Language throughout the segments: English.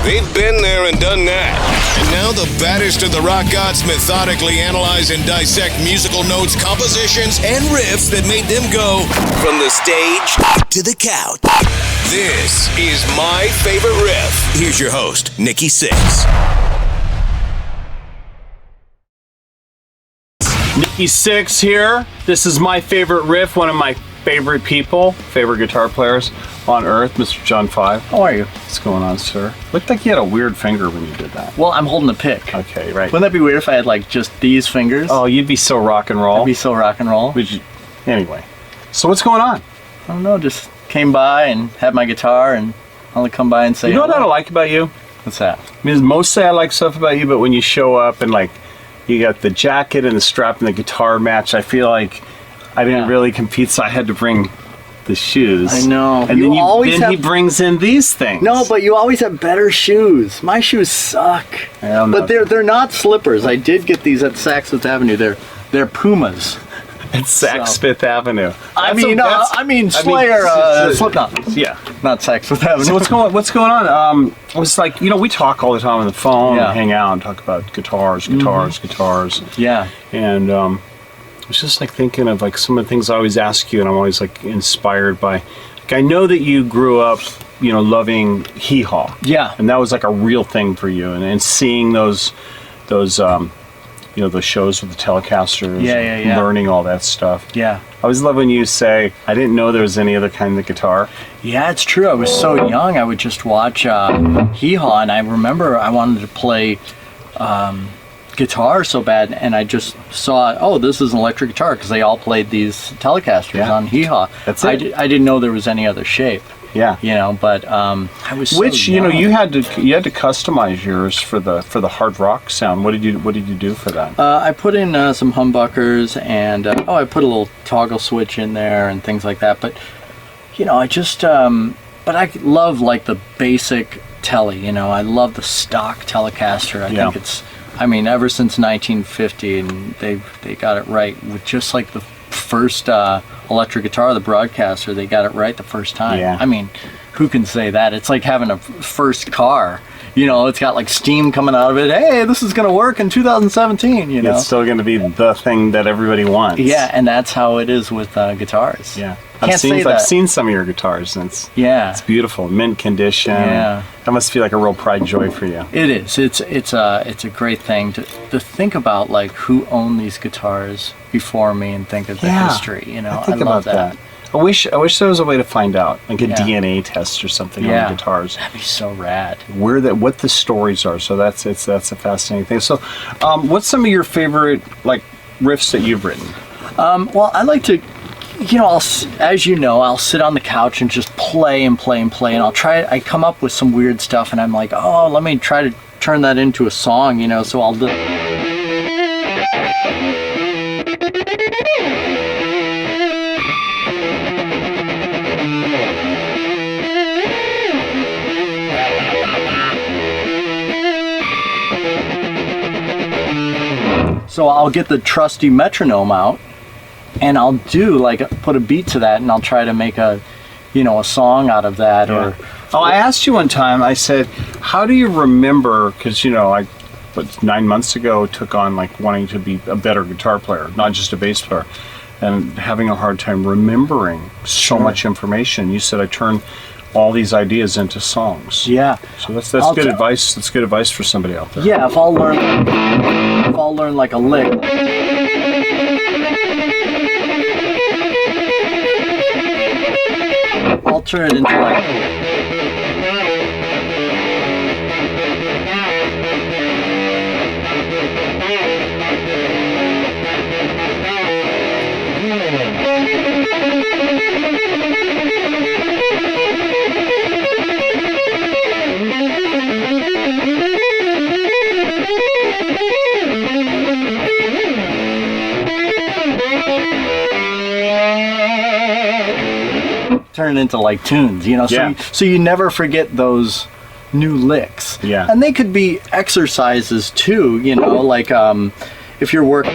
They've been there and done that. And now the baddest of the rock gods methodically analyze and dissect musical notes, compositions, and riffs that made them go from the stage to the couch. This is My Favorite Riff. Here's your host, Nikki Sixx. Nikki Sixx here. This is My Favorite Riff, one of my favorite people, favorite guitar players on earth, Mr. John Five. How are you? What's going on, sir? Looked like you had a weird finger when you did that. Well, I'm holding the pick. Okay, right. Wouldn't that be weird if I had like just these fingers? Oh, you'd be so rock and roll. I'd be so rock and roll. Anyway, so what's going on? I don't know, just came by and had my guitar and only come by and say, you know what hello. I like about you? What's that? I mean, mostly I like stuff about you, but when you show up and like you got the jacket and the strap and the guitar match, I feel like I didn't really compete, so I had to bring the shoes. I know. And then he brings in these things. No, but you always have better shoes. My shoes suck. But they're not slippers. I did get these at Saks Fifth Avenue. They're Pumas. At Saks Fifth Avenue. I mean Slayer, Slipknot. Yeah, not Saks Fifth Avenue. So what's going on? It was like, we talk all the time on the phone, and hang out and talk about guitars. Yeah. And I was just like thinking of like some of the things I always ask you, and I'm always like inspired by. Like, I know that you grew up, loving Hee Haw. Yeah. And that was like a real thing for you, and seeing those shows with the Telecasters, learning all that stuff. Yeah. I always love when you say, I didn't know there was any other kind of guitar. Yeah, it's true. I was so young, I would just watch Hee Haw, and I remember I wanted to play guitar so bad, and I just saw, this is an electric guitar, because they all played these Telecasters on Hee Haw. That's it. I didn't know there was any other shape. Yeah. But I was so young. you had to customize yours for the hard rock sound. What did you do for that? I put in some humbuckers, and I put a little toggle switch in there and things like that. But I just but I love like the basic Tele. I love the stock Telecaster. I think it's ever since 1950, and they got it right with just like the first electric guitar, the Broadcaster. They got it right the first time. Yeah. Who can say that? It's like having a first car. It's got like steam coming out of it. Hey, this is going to work in 2017, It's still going to be the thing that everybody wants. Yeah, and that's how it is with guitars. Yeah. I've seen some of your guitars, and it's beautiful, mint condition. Yeah. That must feel like a real pride and joy for you. It is. It's a great thing to think about, like who owned these guitars before me, and think of the history. I think about that. I wish there was a way to find out, like a DNA test or something on guitars. That'd be so rad. What the stories are. So that's a fascinating thing. So, what's some of your favorite like riffs that you've written? Well, I like to. I'll sit on the couch and just play and play and play, and I come up with some weird stuff, and I'm like, let me try to turn that into a song, so I'll do. So I'll get the trusty metronome out, and I'll put a beat to that, and I'll try to make a song out of that. Yeah. I asked you one time, I said, how do you remember, because, 9 months ago took on like wanting to be a better guitar player, not just a bass player, and having a hard time remembering so much information. You said I turn all these ideas into songs. Yeah. So that's good advice. That's good advice for somebody out there. Yeah, if I'll learn like a lick. I'll turn it into like. Turn it into like tunes, so you never forget those new licks. Yeah. And they could be exercises too, like if you're working,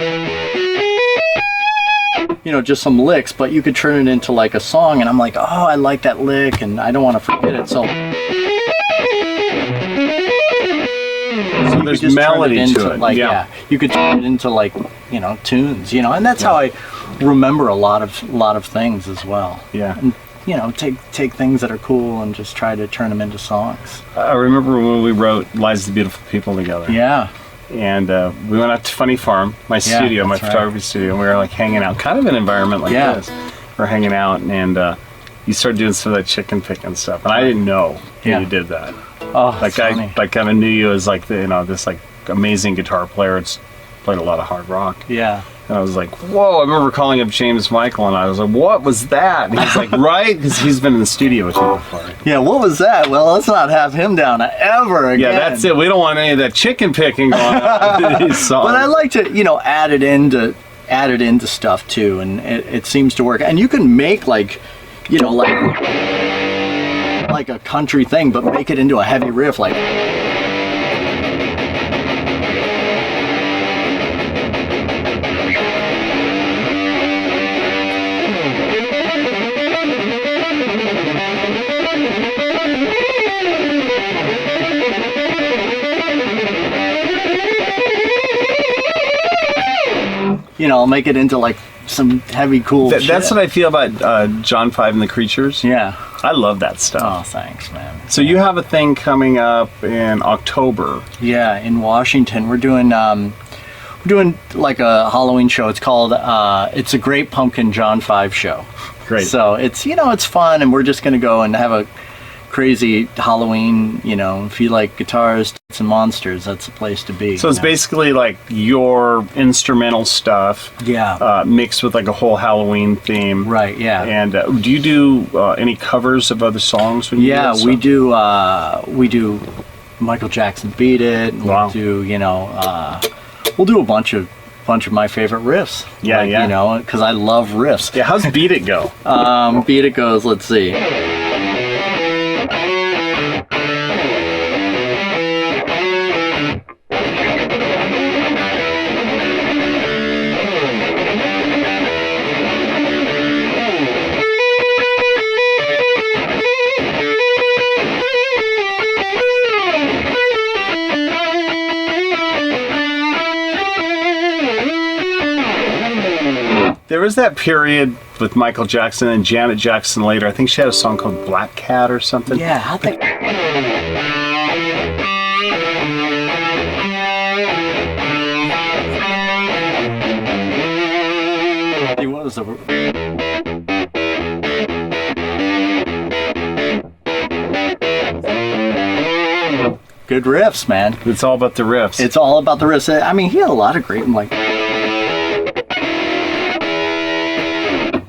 just some licks, but you could turn it into like a song, and I'm like, I like that lick and I don't want to forget it. So there's just turn melody it into, to it. like, Yeah. you could turn it into like, you know, tunes, you know, and that's how I remember a lot of things as well. Yeah. And, you know, take things that are cool and just try to turn them into songs. I remember when we wrote Lies of the Beautiful People together. Yeah. And we went out to Funny Farm, my studio, my photography studio, and we were like hanging out, kind of an environment like this. We're hanging out, and you started doing some of that chicken picking stuff, and I didn't know that you did that. Oh, like I kind of knew you as like the, you know, this like amazing guitar player. It's played a lot of hard rock. Yeah. And I was like, whoa, I remember calling up James Michael, and I was like, what was that? And he's like, right? Because he's been in the studio with you before. Yeah, what was that? Well, let's not have him down ever again. Yeah, that's it. We don't want any of that chicken picking going on in these songs. But I like to, you know, add it into stuff too, and it seems to work. And you can make like, you know, like a country thing, but make it into a heavy riff, like. You know, make it into like some heavy, cool shit. That's what I feel about John 5 and the Creatures. Yeah. I love that stuff. Oh, thanks, man. So you have a thing coming up in October. Yeah, in Washington. We're doing like a Halloween show. It's called It's a Great Pumpkin John 5 show. Great. So it's, you know, it's fun, and we're just going to go and have a crazy Halloween, you know, if you like guitars and monsters, that's the place to be. So it's basically like your instrumental stuff, mixed with like a whole Halloween theme, right? Yeah. And do you do any covers of other songs? When you do we do Michael Jackson "Beat It." And we'll do, you know, we'll do a bunch of My Favorite Riffs. Yeah, like, yeah. You know, because I love riffs. Yeah. How's "Beat It" go? "Beat It" goes. Let's see. There was that period with Michael Jackson and Janet Jackson later. I think she had a song called Black Cat or something. Yeah, I think. What was the? Good riffs, man. It's all about the riffs. It's all about the riffs. I mean, he had a lot of great, like.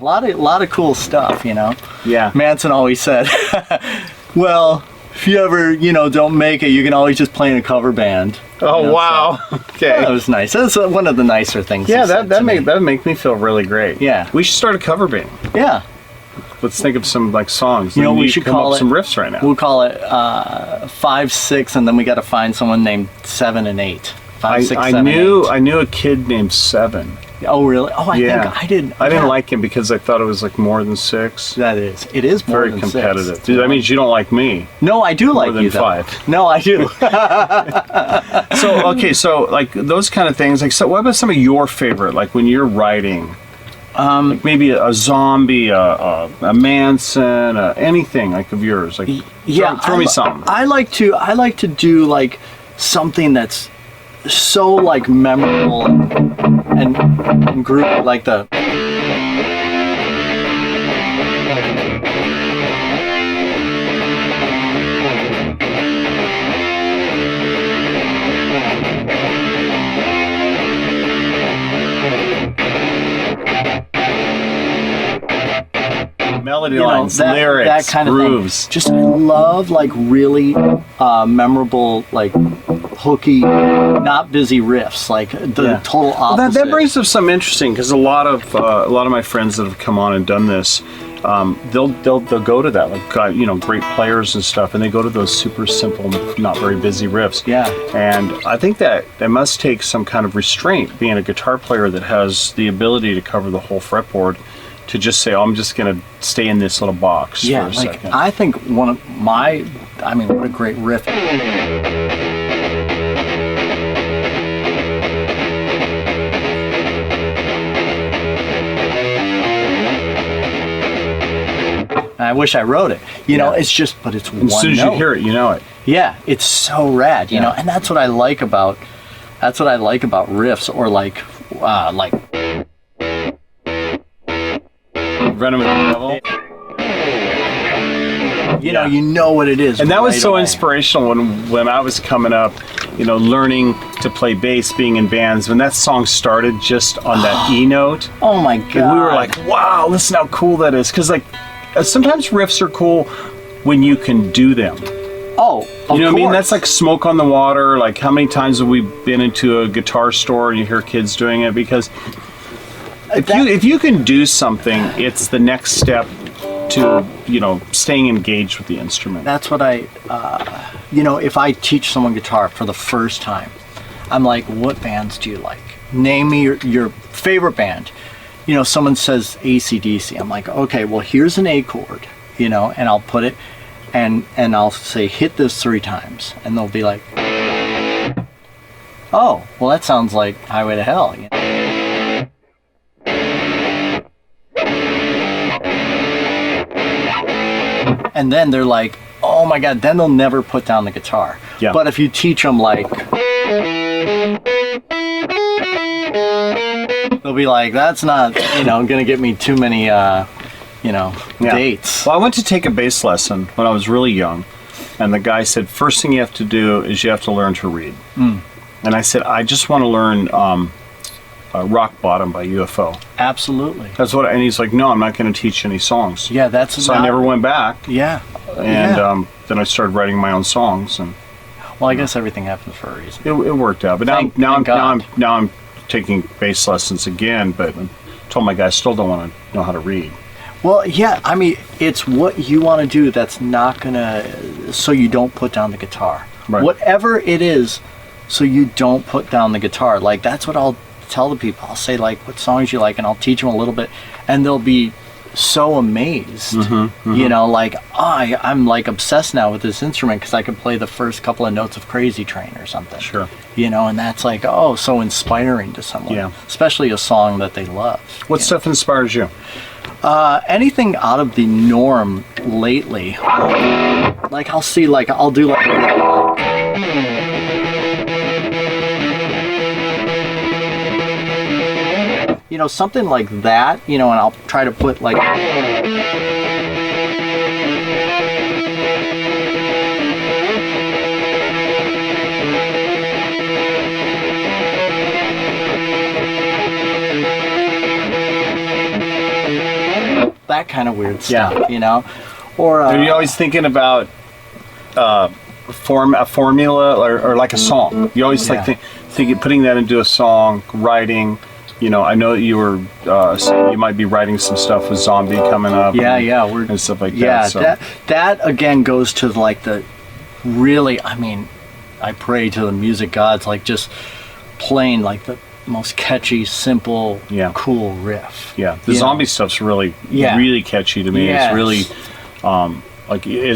A lot of cool stuff, you know. Yeah. Manson always said, well, if you ever, you know, don't make it, you can always just play in a cover band. Oh, you know, wow. So, Okay. that was nice. That's one of the nicer things. Yeah, that make me feel really great. Yeah. We should start a cover band. Yeah. Let's think of some like songs. You know, we should come call up it some riffs right now. We'll call it 5, 6, and then we got to find someone named 7 and 8. 5, 6, 7, 8. I knew a kid named 7. Oh, really? Oh, I think I did. I didn't like him because I thought it was like more than 6. It is more very than competitive. 6. Dude, that means you don't like me. No, I do like more than you, though. 5. No, I do. So like those kind of things. Like, so what about some of your favorite? Like when you're writing, like maybe a Zombie, a Manson, anything like of yours. Like, throw me something. I like to do like something that's so like memorable and groovy, like the. Melody lines, lyrics, that kind grooves. Of thing. Just I love like really memorable, like hooky, not busy riffs, like the total opposite. Well, that brings up something interesting because a lot of my friends that have come on and done this, they'll go to that, like you know, great players and stuff, and they go to those super simple, not very busy riffs. Yeah. And I think that must take some kind of restraint, being a guitar player that has the ability to cover the whole fretboard, to just say, oh, I'm just going to stay in this little box for a second. I think what a great riff. And I wish I wrote it. You know, it's just, but it's one note. As soon as you hear it, you know it. Yeah, it's so rad, you know, and that's what I like about riffs, or like Venom of the Devil. You know what it is. And that was right so away. inspirational when I was coming up, you know, learning to play bass, being in bands. When that song started just on that E note, Oh my god! and we were like, wow, listen how cool that is. Because like sometimes riffs are cool when you can do them. oh, You know what I mean? That's like smoke on the water. Like, how many times have we been into a guitar store and you hear kids doing it? Because if you can do something, it's the next step to, you know, staying engaged with the instrument. That's what if I teach someone guitar for the first time, I'm like, what bands do you like? Name me your favorite band. You know, someone says AC/DC. I'm like, okay, well, here's an A chord, you know, and I'll put it, and I'll say, hit this 3 times. And they'll be like, oh, well, that sounds like Highway to Hell. You know? And then they're like, oh my god, then they'll never put down the guitar. Yeah. But if you teach them like, they'll be like, that's not, you know, gonna get me too many, dates. Well, I went to take a bass lesson when I was really young, and the guy said, first thing you have to do is you have to learn to read. And I said, I just want to learn Rock Bottom by UFO. Absolutely. And he's like, no, I'm not going to teach any songs. Yeah, that's So I never went back. Yeah. And then I started writing my own songs, and Well, I guess everything happens for a reason. it worked out. But now I'm taking bass lessons again. But I told my guy I still don't want to know how to read. Well, yeah, I mean, it's what you want to do that's not gonna, so you don't put down the guitar. Right. Whatever it is, so you don't put down the guitar. Like, that's what I'll tell the people. I'll say, like, what songs you like, and I'll teach them a little bit, and they'll be so amazed. You know, like, I'm like obsessed now with this instrument because I can play the first couple of notes of Crazy Train or something. Sure. You know, and that's like, oh, so inspiring to someone. Yeah. Especially a song that they love. What stuff inspires you? Anything out of the norm lately. Like, I'll do like, you know, something like that, you know, and I'll try to put like, that kind of weird stuff, you know? Or Are you always thinking about a formula or like a song? You always like thinking putting that into a song, writing. You know, I know that you were you might be writing some stuff with Zombie coming up. And stuff like that. Yeah, So. that again goes to like the really. I mean, I pray to the music gods, like just playing like the most catchy, simple, cool riff. Yeah, the Zombie stuff's really catchy to me. Yes. It's really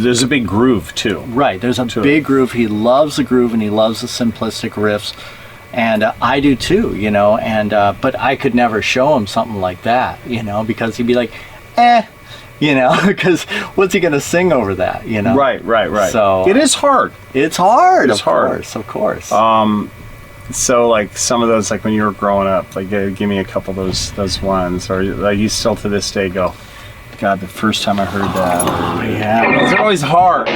there's a big groove too. Right, there's a big groove. He loves the groove and he loves the simplistic riffs, and I do too. You know, and but I could never show him something like that. You know, because he'd be like, you know, because what's he gonna sing over that? You know. Right. So it is hard. It's hard. It's hard. Of course. So like some of those, like when you were growing up, like give me a couple of those ones, or like you still to this day go, God, the first time I heard that. Oh, yeah. Those are always hard.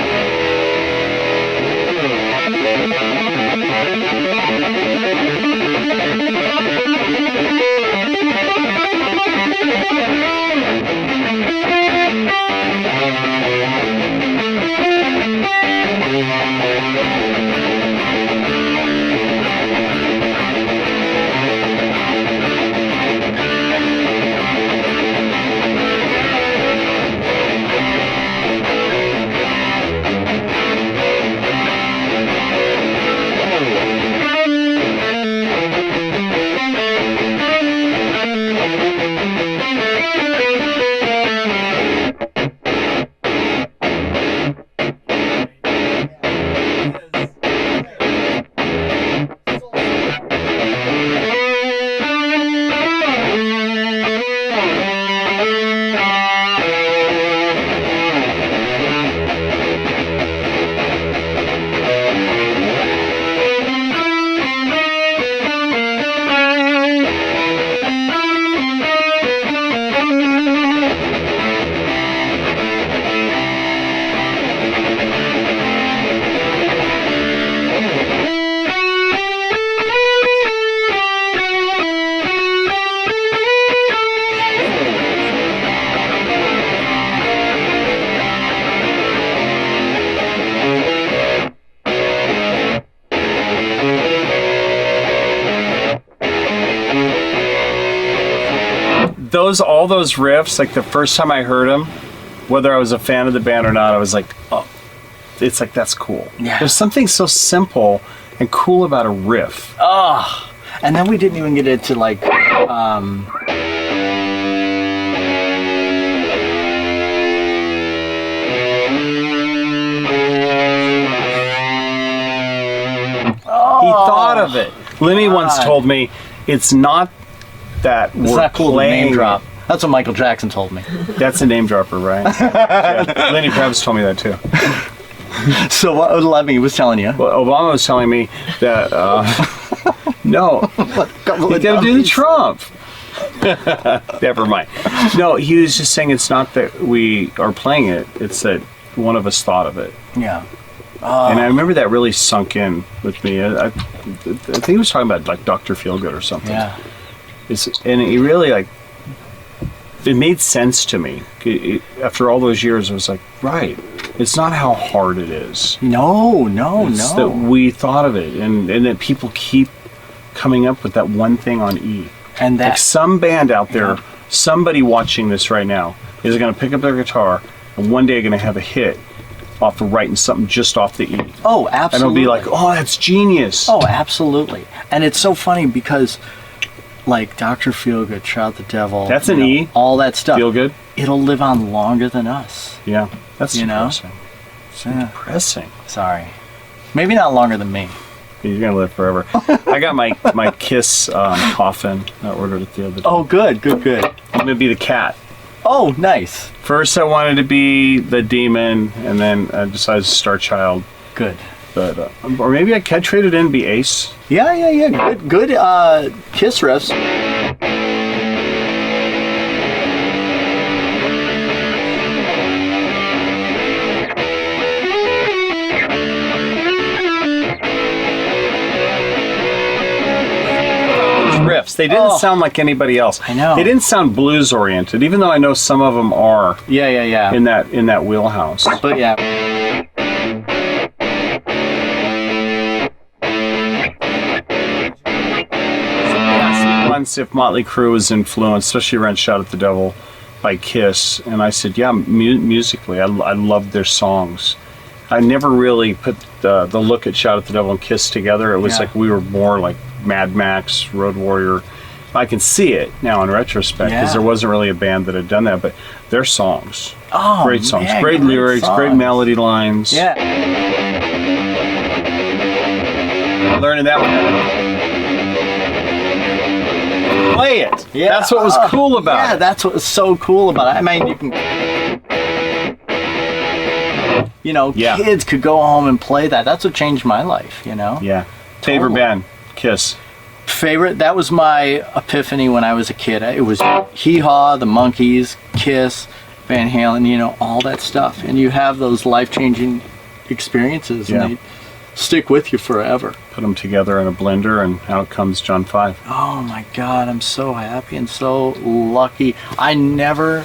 But all those riffs, like the first time I heard them, whether I was a fan of the band or not, I was like, oh, it's like, that's cool. Yeah. There's something so simple and cool about a riff. Oh, and then we didn't even get into like, He thought of it. Lenny once told me, it's not that it's we're not cool to playing. name drop. That's what Michael Jackson told me. That's a name dropper, right? Yeah. Lenny Kravitz told me that too. So what Lemmy was telling you? Well, Obama was telling me that, no, you gotta do the Trump. Never mind. No, he was just saying it's not that we are playing it, it's that one of us thought of it. Yeah. And I remember that really sunk in with me. I think he was talking about like Dr. Feelgood or something. Yeah. And it really like, it made sense to me. After all those years, I was like, right, it's not how hard it is. No. It's that we thought of it, and that people keep coming up with that one thing on E. And that, like some band out there, somebody watching this right now is going to pick up their guitar and one day going to have a hit off of writing something just off the E. oh, absolutely. And it'll be like, oh, that's genius. Oh, absolutely. And it's so funny because, like, Dr. Feelgood, Shout the Devil. That's an E. All that stuff. Feel good? It'll live on longer than us. Yeah, that's know? depressing. It's depressing. Sorry. Maybe not longer than me. You're going to live forever. I got my Kiss coffin. I ordered it the other day. Oh, good. I'm going to be the cat. Oh, nice. First, I wanted to be the demon, and then I decided to Star Child. Good. But or maybe I could trade it in and be Ace. Yeah. Good Kiss riffs. Riffs. They didn't sound like anybody else. I know. They didn't sound blues oriented, even though I know some of them are. Yeah. In that wheelhouse. But yeah. Once, if Motley Crue was influenced, especially around Shout at the Devil by Kiss, and I said, yeah, musically, I loved their songs. I never really put the look at Shout at the Devil and Kiss together. It was like we were more like Mad Max, Road Warrior. I can see it now in retrospect because there wasn't really a band that had done that, but their songs, great songs, man, great lyrics, songs. great melody lines. Yeah. Learning that one. Play it. Yeah. That's what was cool about it. Yeah, that's what was so cool about it. I mean, you can, kids could go home and play that. That's what changed my life, Yeah. Favorite band? Kiss. Favorite? That was my epiphany when I was a kid. It was Hee Haw, the Monkees, Kiss, Van Halen, all that stuff. And you have those life-changing experiences, and they stick with you forever. Put them together in a blender, and out comes John 5. Oh my God, I'm so happy and so lucky. I never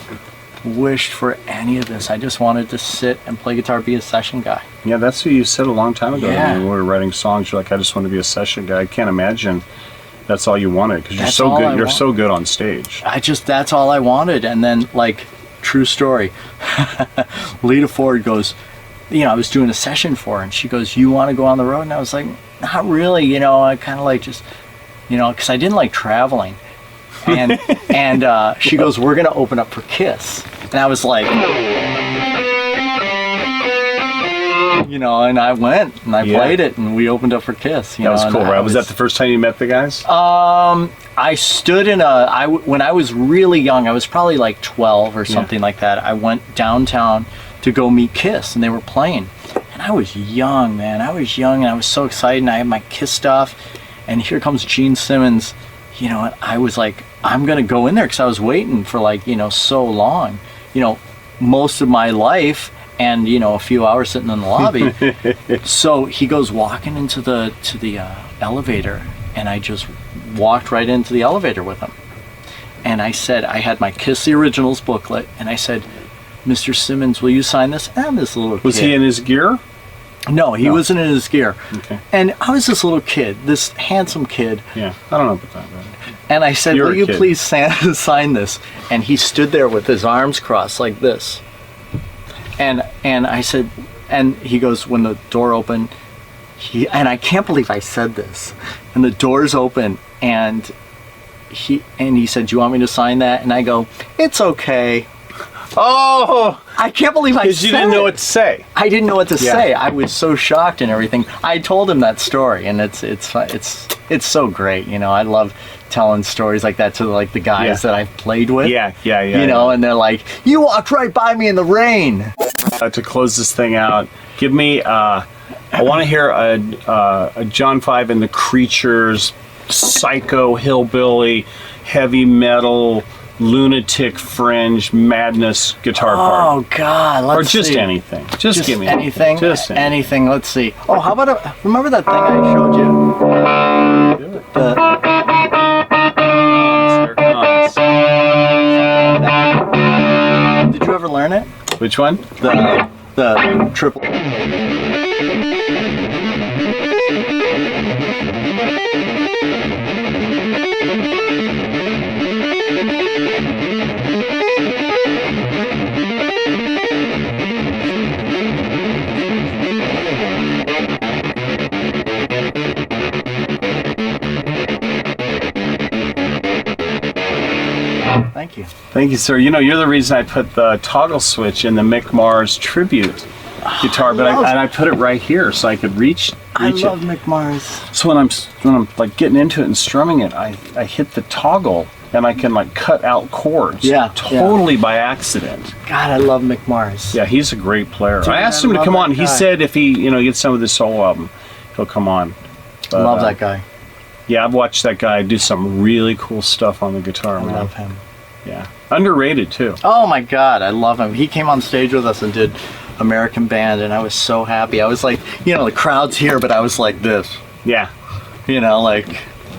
wished for any of this. I just wanted to sit and play guitar, be a session guy. Yeah, that's what you said a long time ago. Yeah. When we were writing songs, you're like, I just want to be a session guy. I can't imagine that's all you wanted because you're so good. You're so good on stage. That's all I wanted. And then, like, true story, Lita Ford goes, I was doing a session for her, and she goes, you want to go on the road? And I was like, not really, I kind of like just, because I didn't like traveling. And she goes, we're going to open up for Kiss. And I was like, and I went and I played it, and we opened up for Kiss. That was cool, right? Was that the first time you met the guys? I stood when I was really young, I was probably like 12 or something like that. I went downtown to go meet Kiss, and they were playing. And I was young, man. I was young, and I was so excited, and I had my Kiss stuff. And here comes Gene Simmons, and I was like, I'm going to go in there because I was waiting for so long, most of my life, and, a few hours sitting in the lobby. So he goes walking into the elevator, and I just walked right into the elevator with him. And I said, I had my Kiss the Originals booklet, and I said, Mr. Simmons, will you sign this? I'm this little kid. Was he in his gear? No, he wasn't in his gear. Okay. And I was this little kid, this handsome kid. Yeah, I don't know about that. And I said, You're will a you kid. please sign this? And he stood there with his arms crossed like this. And I said, and he goes, when the door opened, and I can't believe I said this. And the door's open, and he said, do you want me to sign that? And I go, it's okay. Oh, I can't believe I said because you didn't know what to say. I didn't know what to Yeah. say. I was so shocked and everything. I told him that story, and it's so great. You know, I love telling stories like that to like the guys Yeah. that I've played with. Yeah. You know, and they're like, "You walked right by me in the rain." To close this thing out, give me. I want to hear a John 5 and the Creatures, psycho hillbilly, heavy metal, lunatic fringe madness guitar part. Oh God, let's Or just see. anything. Just give me anything. Just anything. Anything. Let's see. Oh, how about remember that thing I showed you? Do it. The, There it comes. did you ever learn it? Which one? The triple. Thank you. Thank you, sir. You know, you're the reason I put the toggle switch in the Mick Mars tribute guitar, but I put it right here so I could reach I it. love Mick Mars. So when I'm like getting into it and strumming it, I hit the toggle and I can like cut out chords. Yeah, Totally by accident. God, I love Mick Mars. Yeah, he's a great player. Dude, I asked I him to love come that on. He guy. said if he, gets some of this solo album, he'll come on. But, Love that guy. Yeah, I've watched that guy do some really cool stuff on the guitar, I man. love him. Yeah. Underrated too. Oh my God, I love him. He came on stage with us and did American Band, and I was so happy. I was like, the crowd's here, but I was like this. Yeah. Like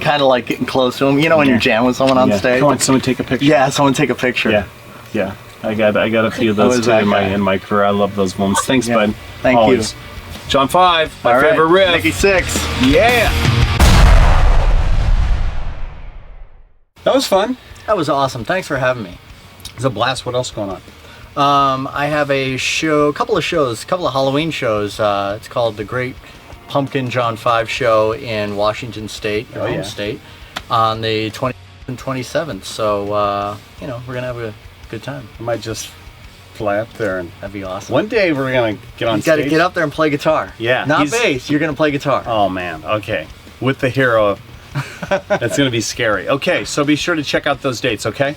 kind of like getting close to him. When you jam with someone on Yeah. stage. Come on, someone take a picture. Yeah, someone take a picture. Yeah. Yeah. I got a few of I those was too that in guy. my career. I love those moments. Thanks, Yeah. bud. Thank Always. you. John 5, my All right. favorite riff. Nikki Sixx. Yeah. That was fun. That was awesome. Thanks for having me. It was a blast. What else going on? I have a couple of Halloween shows. It's called The Great Pumpkin John 5 Show in Washington State, your home state, on the 20th and 27th. So, we're going to have a good time. I might just fly up there and That'd be awesome. one day we're gonna get on You got to stage. get up there and play guitar. Yeah, Not he's- bass. You're going to play guitar. Oh man, okay. With the hero. That's gonna be scary. Okay, so be sure to check out those dates, okay?